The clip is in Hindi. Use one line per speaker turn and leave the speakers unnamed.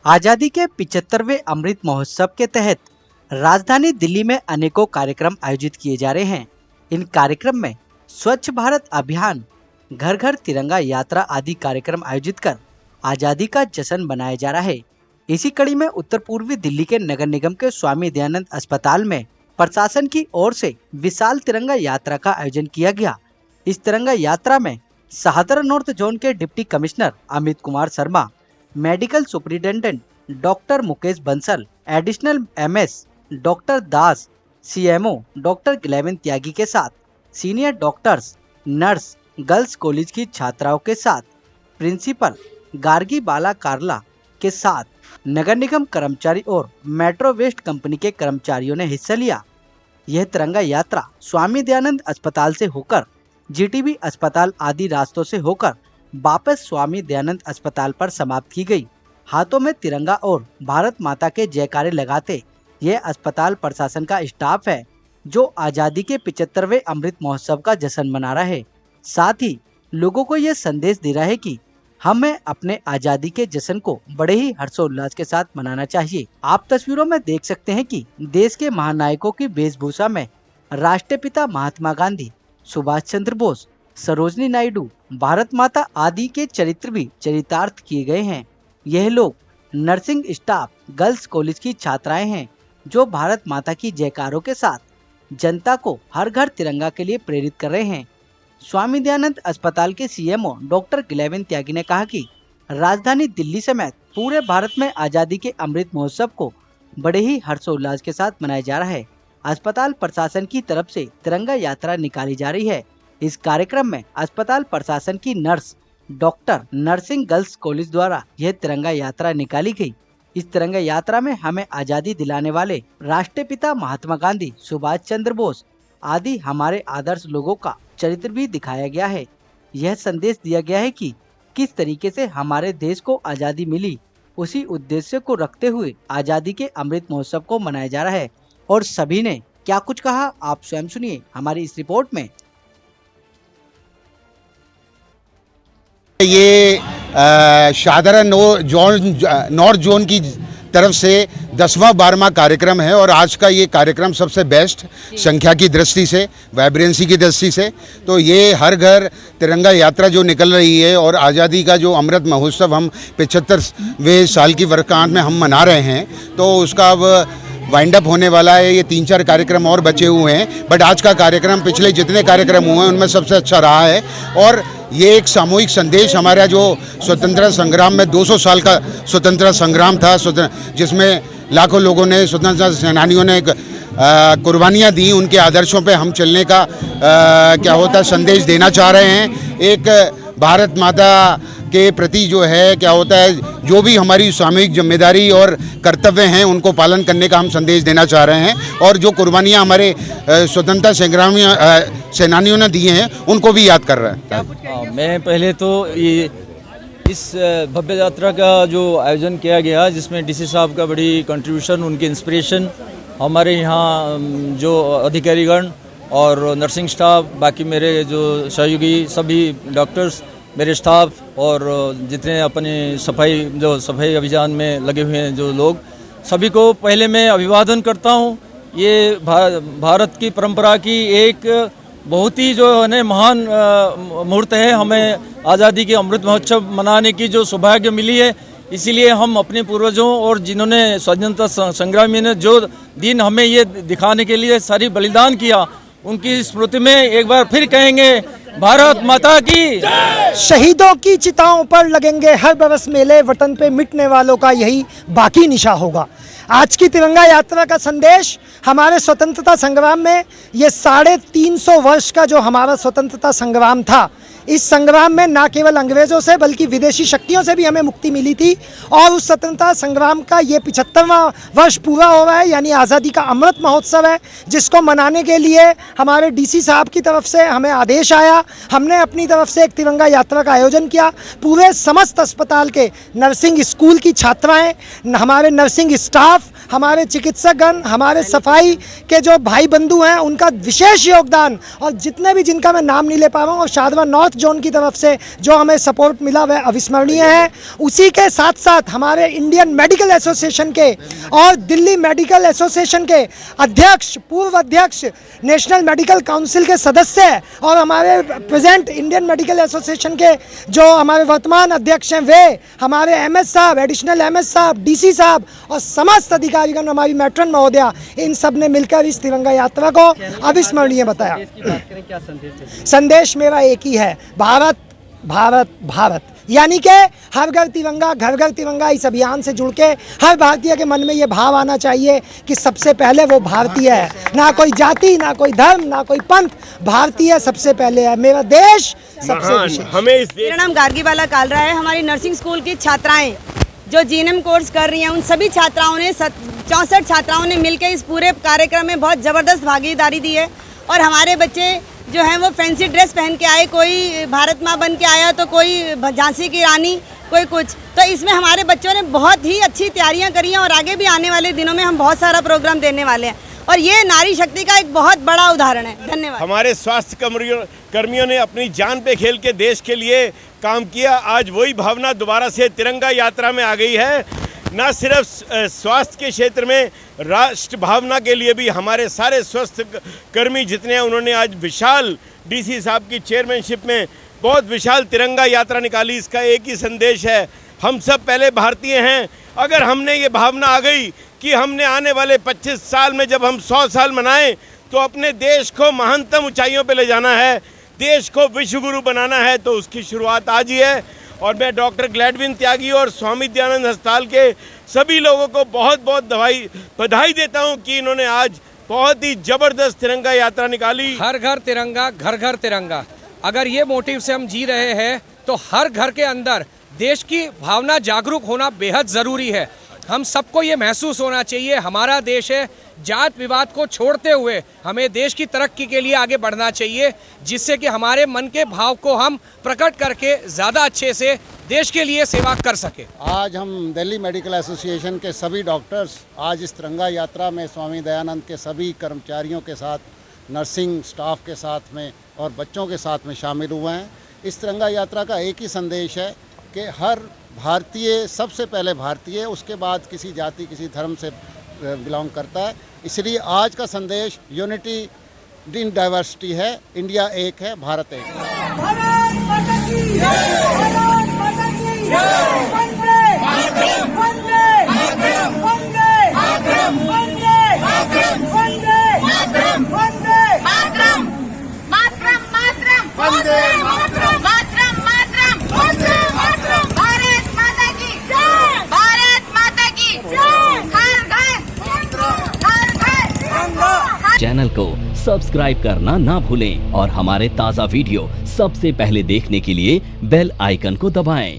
आजादी के 75वें अमृत महोत्सव के तहत राजधानी दिल्ली में अनेकों कार्यक्रम आयोजित किए जा रहे हैं। इन कार्यक्रम में स्वच्छ भारत अभियान, घर घर तिरंगा यात्रा आदि कार्यक्रम आयोजित कर आजादी का जश्न मनाया जा रहा है। इसी कड़ी में उत्तर पूर्वी दिल्ली के नगर निगम के स्वामी दयानंद अस्पताल में प्रशासन की ओर से विशाल तिरंगा यात्रा का आयोजन किया गया। इस तिरंगा यात्रा में शाहदरा नॉर्थ जोन के deputy commissioner Amit Kumar Sharma, medical superintendent doctor Mukesh Bansal, additional MS doctor Das, CMO doctor Glevin Tyagi के साथ senior doctors, nurse, girls college की छात्राओं के साथ प्रिंसिपल गार्गी बाला कार्ला के साथ नगर निगम कर्मचारी और मेट्रो वेस्ट कंपनी के कर्मचारियों ने हिस्सा लिया। यह तिरंगा यात्रा स्वामी दयानंद अस्पताल से होकर जीटीबी अस्पताल आदि रास्तों से होकर वापस स्वामी दयानंद अस्पताल पर समाप्त की गई। हाथों में तिरंगा और भारत माता के जयकारे लगाते यह अस्पताल प्रशासन का स्टाफ है जो आजादी के 75वें अमृत महोत्सव का जश्न मना रहा है। साथ ही लोगों को यह संदेश दे रहा है कि हमें अपने आजादी के जश्न को बड़े ही हर्षोल्लास के साथ मनाना चाहिए। आप तस्वीरों में देख सकते हैं कि देश के महानायकों की वेशभूषा में राष्ट्रपिता महात्मा गांधी, सुभाष चंद्र बोस, सरोजनी नायडू, भारत माता आदि के चरित्र भी चरितार्थ किए गए हैं। यह लोग नर्सिंग स्टाफ, गर्ल्स कॉलेज की छात्राएं हैं जो भारत माता की जयकारों के साथ जनता को हर घर तिरंगा के लिए प्रेरित कर रहे हैं। स्वामी दयानंद अस्पताल के सीएमओ डॉक्टर ग्लेविन त्यागी ने कहा कि राजधानी दिल्ली समेत पूरे भारत में आजादी के अमृत महोत्सव को बड़े ही हर्षोल्लास के साथ मनाया जा रहा है। अस्पताल प्रशासन की तरफ से तिरंगा यात्रा निकाली जा रही है। इस कार्यक्रम में अस्पताल प्रशासन की nurse, doctor, nursing girls college द्वारा यह तिरंगा यात्रा निकाली गई। इस तिरंगा यात्रा में हमें आजादी दिलाने वाले राष्ट्रपिता महात्मा गांधी, सुभाष चंद्र बोस आदि हमारे आदर्श लोगों का चरित्र भी दिखाया गया है। यह संदेश दिया गया है कि किस तरीके से हमारे देश को आजादी मिली, उसी उद्देश्य को रखते हुए आजादी के अमृत महोत्सव को मनाया जा रहा है। और सभी ने क्या कुछ कहा, आप स्वयं सुनिए हमारी इस रिपोर्ट में।
ये शाहदरा नॉर्थ जोन की तरफ से 10वां 12वां कार्यक्रम है और आज का ये कार्यक्रम सबसे बेस्ट संख्या की दृष्टि से, वाइब्रेंसी की दृष्टि से। तो ये हर घर तिरंगा यात्रा जो निकल रही है और आज़ादी का जो अमृत महोत्सव हम 75वें साल की वर्षगांठ में हम मना रहे हैं, तो उसका अब वाइंड अप होने वाला है। ये 3-4 कार्यक्रम और बचे हुए हैं, बट आज का कार्यक्रम पिछले जितने कार्यक्रम हुए हैं उनमें सबसे अच्छा रहा है। और ये एक सामूहिक संदेश, हमारा जो स्वतंत्रता संग्राम में 200 साल का स्वतंत्रता संग्राम था, जिसमें लाखों लोगों ने, स्वतंत्रता सेनानियों ने कुर्बानियाँ दी, उनके आदर्शों पे हम चलने का क्या होता है संदेश देना चाह रहे हैं। एक भारत माता के प्रति जो है क्या होता है, जो भी हमारी सामूहिक जिम्मेदारी और कर्तव्य हैं उनको पालन करने का हम संदेश देना चाह रहे हैं। और जो कुर्बानियाँ हमारे स्वतंत्रता सेनानियों ने दी हैं उनको भी याद कर रहे हैं।
मैं पहले तो इस भव्य यात्रा का जो आयोजन किया गया, जिसमें डीसी साहब का बड़ी कंट्रीब्यूशन, उनकी इंस्पिरेशन, हमारे यहाँ जो अधिकारीगण और नर्सिंग स्टाफ, बाकी मेरे जो सहयोगी सभी डॉक्टर्स, मेरे स्टाफ और जितने अपने सफाई अभियान में लगे हुए हैं जो लोग, सभी को पहले मैं अभिवादन करता हूँ। ये भारत की परंपरा की एक बहुत ही जो है महान मुहूर्त है। हमें आज़ादी के अमृत महोत्सव मनाने की जो सौभाग्य मिली है, इसीलिए हम अपने पूर्वजों और जिन्होंने स्वतंत्रता संग्रामी ने जो दिन हमें ये दिखाने के लिए सारी बलिदान किया, उनकी स्मृति में एक बार फिर कहेंगे भारत माता की।
शहीदों की चिताओं पर लगेंगे हर बरस मेले, वतन पे मिटने वालों का यही बाकी निशा होगा। आज की तिरंगा यात्रा का संदेश हमारे स्वतंत्रता संग्राम में, ये 350 वर्ष का जो हमारा स्वतंत्रता संग्राम था, इस संग्राम में न केवल अंग्रेजों से बल्कि विदेशी शक्तियों से भी हमें मुक्ति मिली थी। और उस स्वतंत्रता संग्राम का ये 75वां वर्ष पूरा हो रहा है, यानी आज़ादी का अमृत महोत्सव है, जिसको मनाने के लिए हमारे डीसी साहब की तरफ से हमें आदेश आया। हमने अपनी तरफ से एक तिरंगा यात्रा का आयोजन किया। पूरे समस्त अस्पताल के नर्सिंग स्कूल की छात्राएँ, हमारे नर्सिंग स्टाफ स्टाफ, हमारे चिकित्सकगण, हमारे सफाई के जो भाई बंधु हैं उनका विशेष योगदान, और जितने भी जिनका मैं नाम नहीं ले पा रहा हूँ, और शादवा नॉर्थ जोन की तरफ से जो हमें सपोर्ट मिला वह अविस्मरणीय है। उसी के साथ साथ हमारे इंडियन मेडिकल एसोसिएशन के और दिल्ली मेडिकल एसोसिएशन के अध्यक्ष, पूर्व अध्यक्ष, नेशनल मेडिकल काउंसिल के सदस्य और हमारे प्रेजेंट इंडियन मेडिकल एसोसिएशन के जो हमारे वर्तमान अध्यक्ष हैं वे, हमारे एमएस साहब, एडिशनल एमएस साहब, डीसी साहब और समस्त अधिकारीगण, हमारी मैट्रन महोदया, इन सब ने मिलकर इस तिरंगा यात्रा को अविस्मरणीय बताया। संदेश मेरा एक ही है, भारत भारत भारत, यानी कि हर घर तिरंगा, घर घर तिरंगा। इस अभियान से जुड़ के हर भारतीय के मन में ये भाव आना चाहिए कि सबसे पहले वो भारतीय है, ना कोई जाति, ना कोई धर्म, ना कोई पंथ, भारतीय सबसे पहले है, मेरा देश सबसे विशेष।
मेरा नाम गार्गीबाला कालरा है। हमारी नर्सिंग स्कूल की छात्राएं जो जीएनएम कोर्स कर रही हैं, उन सभी छात्राओं ने 64 छात्राओं ने मिलकर इस पूरे कार्यक्रम में बहुत ज़बरदस्त भागीदारी दी है। और हमारे बच्चे जो हैं वो फैंसी ड्रेस पहन के आए, कोई भारत माँ बन के आया तो कोई झांसी की रानी, कोई कुछ। तो इसमें हमारे बच्चों ने बहुत ही अच्छी तैयारियां करी हैं और आगे भी आने वाले दिनों में हम बहुत सारा प्रोग्राम देने वाले हैं, और ये नारी शक्ति का एक बहुत बड़ा उदाहरण है। धन्यवाद।
हमारे स्वास्थ्य कर्मियों ने अपनी जान पे खेल के देश के लिए काम किया। आज वही भावना दोबारा से तिरंगा यात्रा में आ गई है। न सिर्फ स्वास्थ्य के क्षेत्र में, राष्ट्र भावना के लिए भी हमारे सारे स्वास्थ्य कर्मी जितने हैं, उन्होंने आज विशाल डीसी साहब की चेयरमैनशिप में बहुत विशाल तिरंगा यात्रा निकाली। इसका एक ही संदेश है, हम सब पहले भारतीय हैं। अगर हमने ये भावना आ गई कि हमने आने वाले 25 साल में जब हम 100 साल मनाएं तो अपने देश को महानतम ऊंचाइयों पे ले जाना है, देश को विश्वगुरु बनाना है, तो उसकी शुरुआत आज ही है। और मैं डॉक्टर ग्लैडविन त्यागी और स्वामी दयानंद अस्पताल के सभी लोगों को बहुत बहुत बधाई देता हूं कि इन्होंने आज बहुत ही जबरदस्त तिरंगा यात्रा निकाली।
हर घर तिरंगा, घर घर तिरंगा, अगर ये मोटिव से हम जी रहे हैं तो हर घर के अंदर देश की भावना जागरूक होना बेहद ज़रूरी है। हम सबको ये महसूस होना चाहिए हमारा देश है, जात विवाद को छोड़ते हुए हमें देश की तरक्की के लिए आगे बढ़ना चाहिए, जिससे कि हमारे मन के भाव को हम प्रकट करके ज़्यादा अच्छे से देश के लिए सेवा कर सके।
आज हम दिल्ली मेडिकल एसोसिएशन के सभी डॉक्टर्स आज इस तिरंगा यात्रा में स्वामी दयानंद के सभी कर्मचारियों के साथ, नर्सिंग स्टाफ के साथ में और बच्चों के साथ में शामिल हुए हैं। इस तिरंगा यात्रा का एक ही संदेश है कि हर भारतीय सबसे पहले भारतीय, उसके बाद किसी जाति किसी धर्म से बिलोंग करता है। इसलिए आज का संदेश यूनिटी इन डाइवर्सिटी है, इंडिया एक है, भारत एक
चैनल को सब्सक्राइब करना ना भूलें और हमारे ताज़ा वीडियो सबसे पहले देखने के लिए बेल आइकन को दबाएं।